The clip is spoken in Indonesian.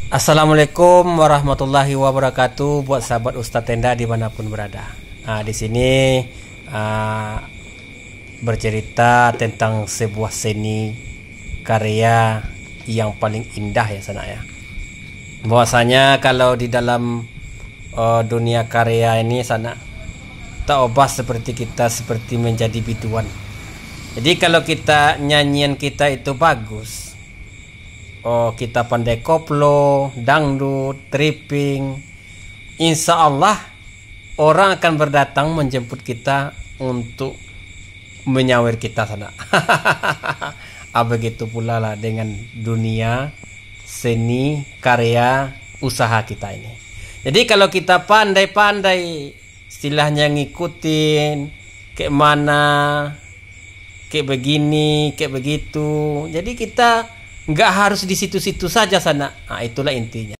Assalamualaikum warahmatullahi wabarakatuh buat sahabat Ustadz Tenda dimanapun berada. Di sini bercerita tentang sebuah seni karya yang paling indah ya sana ya. Bahwasanya kalau di dalam dunia karya ini sana tak obah seperti kita seperti menjadi biduan. Jadi kalau kita nyanyian kita itu bagus, kita pandai koplo, dangdut, tripping, insya Allah orang akan berdatang menjemput kita untuk menyawer kita sana. Begitu pula lah dengan dunia seni karya usaha kita ini. Jadi kalau kita pandai-pandai istilahnya ngikutin kayak mana, kayak begini, kayak begitu, jadi kita nggak harus di situ-situ saja sana. Itulah intinya.